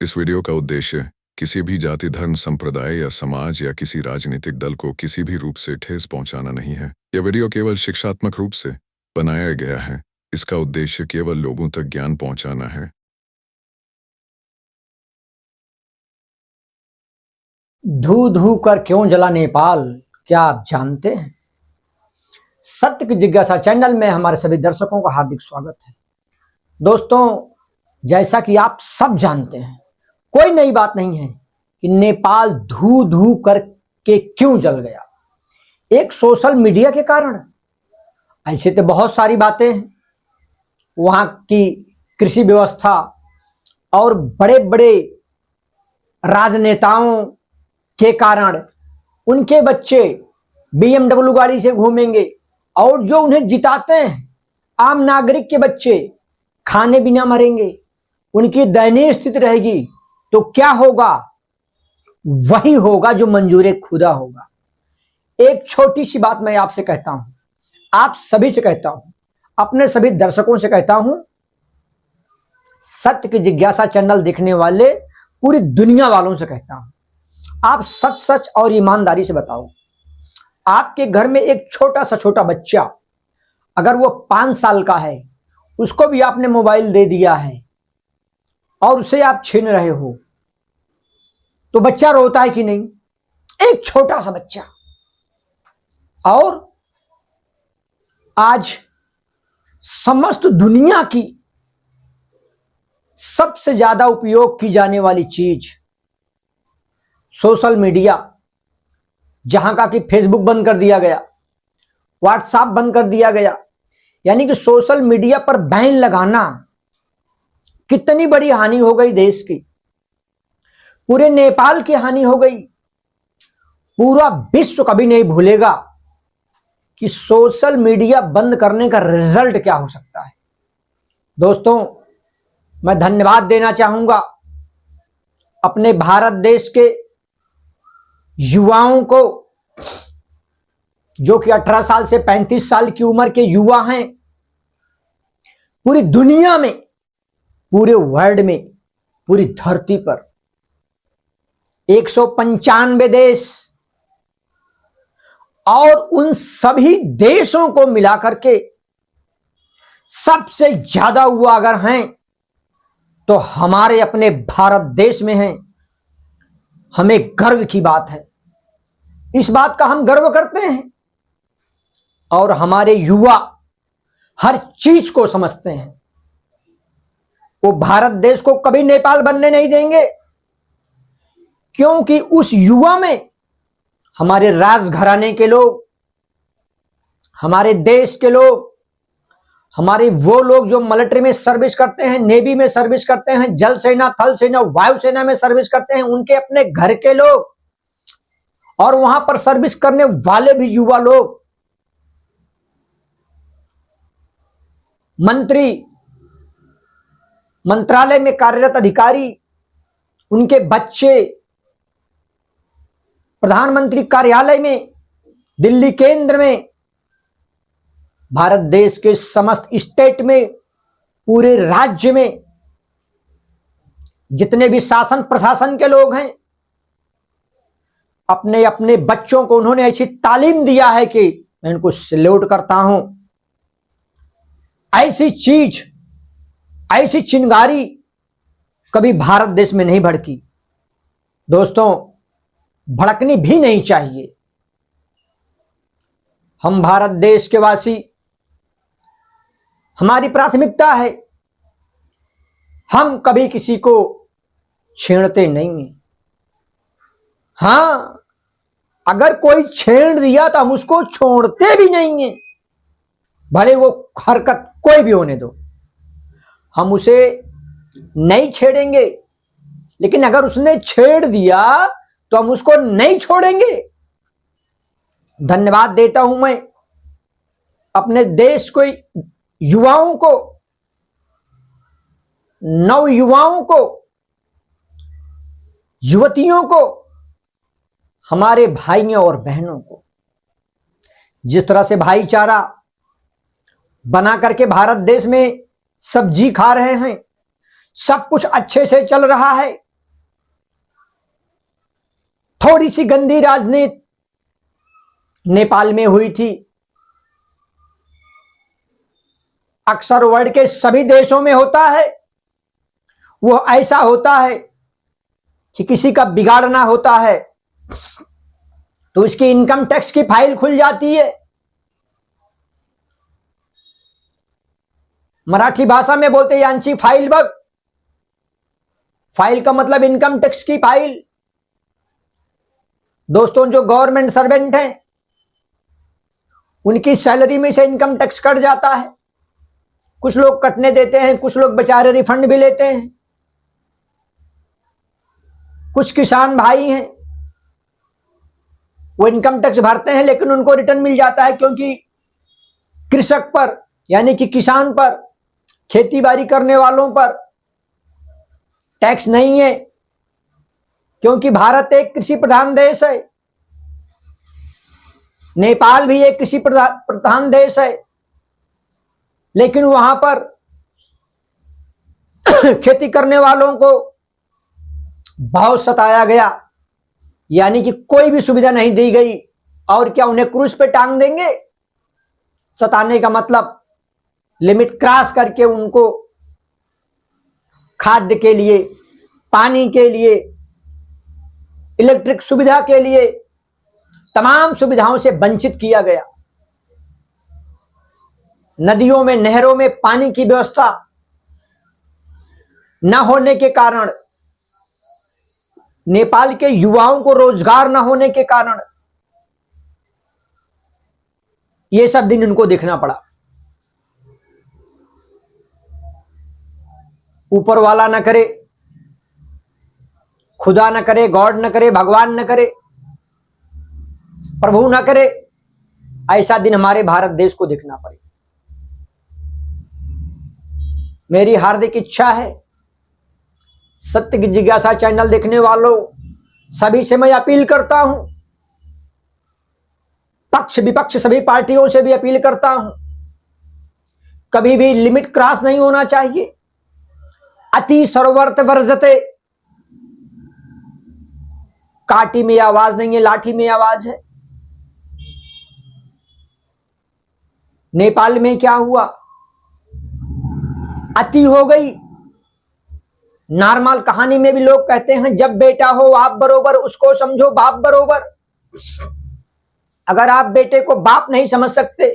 इस वीडियो का उद्देश्य किसी भी जाति, धर्म, संप्रदाय या समाज या किसी राजनीतिक दल को किसी भी रूप से ठेस पहुंचाना नहीं है। यह वीडियो केवल शिक्षात्मक रूप से बनाया गया है। इसका उद्देश्य केवल लोगों तक ज्ञान पहुंचाना है। धू धू कर क्यों जला नेपाल, क्या आप जानते हैं? सत्य की जिज्ञासा चैनल में हमारे सभी दर्शकों का हार्दिक स्वागत है। दोस्तों, जैसा कि आप सब जानते हैं, कोई नई बात नहीं है कि नेपाल धू धू करके क्यों जल गया। एक सोशल मीडिया के कारण। ऐसे तो बहुत सारी बातें हैं, वहां की कृषि व्यवस्था और बड़े बड़े राजनेताओं के कारण उनके बच्चे BMW गाड़ी से घूमेंगे और जो उन्हें जिताते हैं आम नागरिक के बच्चे खाने बिना मरेंगे, उनकी दयनीय स्थिति रहेगी। तो क्या होगा? वही होगा जो मंजूर खुदा होगा। एक छोटी सी बात मैं आपसे कहता हूं, आप सभी से कहता हूं, अपने सभी दर्शकों से कहता हूं, सत्य की जिज्ञासा चैनल देखने वाले पूरी दुनिया वालों से कहता हूं, आप सच सच और ईमानदारी से बताओ, आपके घर में एक छोटा सा छोटा बच्चा, अगर वो 5 साल का है, उसको भी आपने मोबाइल दे दिया है और उसे आप छीन रहे हो, तो बच्चा रोता है कि नहीं? एक छोटा सा बच्चा। और आज समस्त दुनिया की सबसे ज्यादा उपयोग की जाने वाली चीज सोशल मीडिया, जहां का कि फेसबुक बंद कर दिया गया, व्हाट्सएप बंद कर दिया गया, यानी कि सोशल मीडिया पर बैन लगाना कितनी बड़ी हानि हो गई देश की। पूरे नेपाल की हानि हो गई। पूरा विश्व कभी नहीं भूलेगा कि सोशल मीडिया बंद करने का रिजल्ट क्या हो सकता है। दोस्तों, मैं धन्यवाद देना चाहूंगा अपने भारत देश के युवाओं को, जो कि 18 साल से 35 साल की उम्र के युवा हैं। पूरी दुनिया में, पूरे वर्ल्ड में, पूरी धरती पर 195 देश और उन सभी देशों को मिलाकर के सबसे ज्यादा युवा अगर हैं तो हमारे अपने भारत देश में हैं। हमें गर्व की बात है, इस बात का हम गर्व करते हैं। और हमारे युवा हर चीज को समझते हैं। वो भारत देश को कभी नेपाल बनने नहीं देंगे, क्योंकि उस युवा में हमारे राजघराने के लोग, हमारे देश के लोग, हमारे वो लोग जो मिलिट्री में सर्विस करते हैं, नेवी में सर्विस करते हैं, जल सेना, थल सेना, वायुसेना में सर्विस करते हैं, उनके अपने घर के लोग और वहां पर सर्विस करने वाले भी युवा लोग, मंत्री, मंत्रालय में कार्यरत अधिकारी, उनके बच्चे, प्रधानमंत्री कार्यालय में, दिल्ली केंद्र में, भारत देश के समस्त स्टेट में, पूरे राज्य में जितने भी शासन प्रशासन के लोग हैं, अपने अपने बच्चों को उन्होंने ऐसी तालीम दिया है कि मैं इनको सैल्यूट करता हूं। ऐसी चीज, ऐसी चिंगारी कभी भारत देश में नहीं भड़की। दोस्तों, भड़कनी भी नहीं चाहिए। हम भारत देश के वासी, हमारी प्राथमिकता है, हम कभी किसी को छेड़ते नहीं हैं। हां, अगर कोई छेड़ दिया तो हम उसको छोड़ते भी नहीं हैं, भले वो हरकत कोई भी होने दो। हम उसे नहीं छेड़ेंगे, लेकिन अगर उसने छेड़ दिया तो हम उसको नहीं छोड़ेंगे। धन्यवाद देता हूं मैं अपने देश को, युवाओं को, नव युवाओं को, युवतियों को, हमारे भाइयों और बहनों को। जिस तरह से भाईचारा बना करके भारत देश में सब्जी खा रहे हैं, सब कुछ अच्छे से चल रहा है, थोड़ी सी गंदी राजनीति नेपाल में हुई थी। अक्सर वर्ल्ड के सभी देशों में होता है। वो ऐसा होता है कि किसी का बिगाड़ना होता है तो उसकी इनकम टैक्स की फाइल खुल जाती है। मराठी भाषा में बोलते हैं यांची फाइल बघ। फाइल का मतलब इनकम टैक्स की फाइल। दोस्तों, जो गवर्नमेंट सर्वेंट हैं उनकी सैलरी में से इनकम टैक्स कट जाता है। कुछ लोग कटने देते हैं, कुछ लोग बेचारे रिफंड भी लेते हैं। कुछ किसान भाई हैं, वो इनकम टैक्स भरते हैं लेकिन उनको रिटर्न मिल जाता है, क्योंकि कृषक पर यानी कि किसान पर, खेती बाड़ी करने वालों पर टैक्स नहीं है, क्योंकि भारत एक कृषि प्रधान देश है। नेपाल भी एक कृषि प्रधान देश है, लेकिन वहां पर खेती करने वालों को बहुत सताया गया, यानी कि कोई भी सुविधा नहीं दी गई। और क्या उन्हें क्रूज पे टांग देंगे? सताने का मतलब लिमिट क्रॉस करके उनको खाद्य के लिए, पानी के लिए, इलेक्ट्रिक सुविधा के लिए तमाम सुविधाओं से वंचित किया गया। नदियों में, नहरों में पानी की व्यवस्था न होने के कारण, नेपाल के युवाओं को रोजगार न होने के कारण यह सब दिन इनको देखना पड़ा। ऊपर वाला न करे, खुदा न करे, गॉड न करे, भगवान न करे, प्रभु न करे, ऐसा दिन हमारे भारत देश को देखना पड़े। मेरी हार्दिक इच्छा है, सत्य की जिज्ञासा चैनल देखने वालों सभी से मैं अपील करता हूं, पक्ष विपक्ष सभी पार्टियों से भी अपील करता हूं, कभी भी लिमिट क्रॉस नहीं होना चाहिए। अति सर्वर्त वर्जते। काटी में आवाज नहीं है, लाठी में आवाज है। नेपाल में क्या हुआ? अति हो गई। नॉर्मल कहानी में भी लोग कहते हैं, जब बेटा हो आप बरोबर, उसको समझो बाप बरोबर। अगर आप बेटे को बाप नहीं समझ सकते,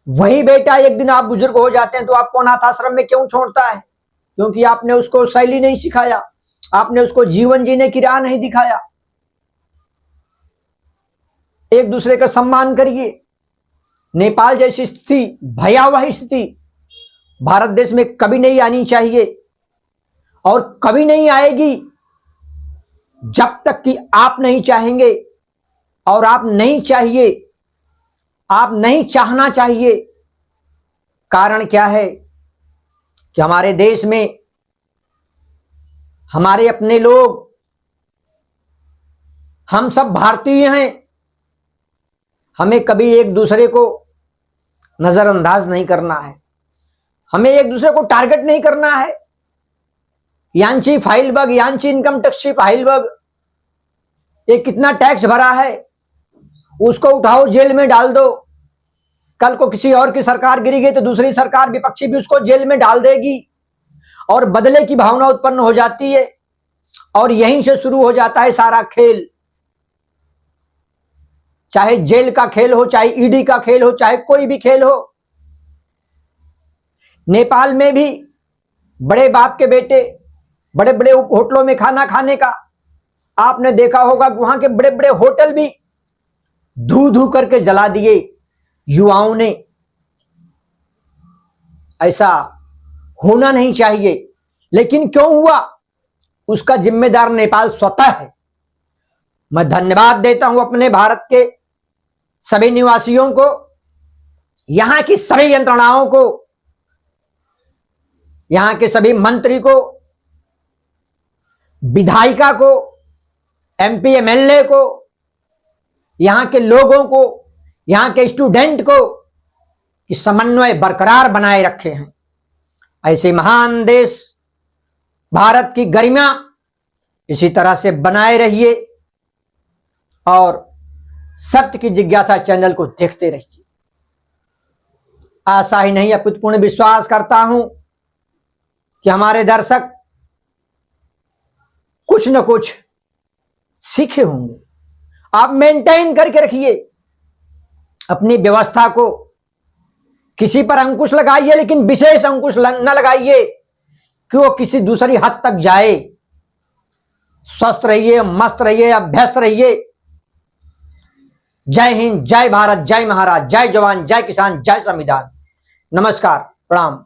वही बेटा एक दिन आप बुजुर्ग हो जाते हैं तो आपको अनाथ आश्रम में क्यों छोड़ता है? क्योंकि आपने उसको शैली नहीं सिखाया, आपने उसको जीवन जीने की राह नहीं दिखाया। एक दूसरे का सम्मान करिए। नेपाल जैसी स्थिति, भयावह स्थिति भारत देश में कभी नहीं आनी चाहिए और कभी नहीं आएगी जब तक कि आप नहीं चाहेंगे। और आप नहीं चाहिए, आप नहीं चाहना चाहिए। कारण क्या है कि हमारे देश में हमारे अपने लोग, हम सब भारतीय हैं, हमें कभी एक दूसरे को नजरअंदाज नहीं करना है, हमें एक दूसरे को टारगेट नहीं करना है। यांची फाइल बग, यांची इनकम टैक्स की फाइल बग, ये कितना टैक्स भरा है, उसको उठाओ जेल में डाल दो। कल को किसी और की सरकार गिरी गई तो दूसरी सरकार विपक्षी भी उसको जेल में डाल देगी और बदले की भावना उत्पन्न हो जाती है और यहीं से शुरू हो जाता है सारा खेल। चाहे जेल का खेल हो, चाहे ईडी का खेल हो, चाहे कोई भी खेल हो। नेपाल में भी बड़े बाप के बेटे बड़े बड़े होटलों में खाना खाने का आपने देखा होगा कि वहां के बड़े बड़े होटल भी धू धू करके जला दिए युवाओं ने। ऐसा होना नहीं चाहिए, लेकिन क्यों हुआ उसका जिम्मेदार नेपाल स्वतः है। मैं धन्यवाद देता हूं अपने भारत के सभी निवासियों को, यहां की सभी यंत्रणाओं को, यहां के सभी मंत्री को, विधायिका को, एमपी एमएलए को, यहां के लोगों को, यहां के स्टूडेंट को, कि समन्वय बरकरार बनाए रखे हैं। ऐसे महान देश भारत की गरिमा इसी तरह से बनाए रहिए और सत्य की जिज्ञासा चैनल को देखते रहिए। आशा ही नहीं अपूर्ण विश्वास करता हूं कि हमारे दर्शक कुछ न कुछ सीखे होंगे। आप मेंटेन करके रखिए अपनी व्यवस्था को, किसी पर अंकुश लगाइए लेकिन विशेष अंकुश न लगाइए कि वो किसी दूसरी हद तक जाए। स्वस्थ रहिए, मस्त रहिए, अभ्यस्त रहिए। जय हिंद, जय भारत, जय महाराज, जय जवान, जय किसान, जय संविधान। नमस्कार, प्रणाम।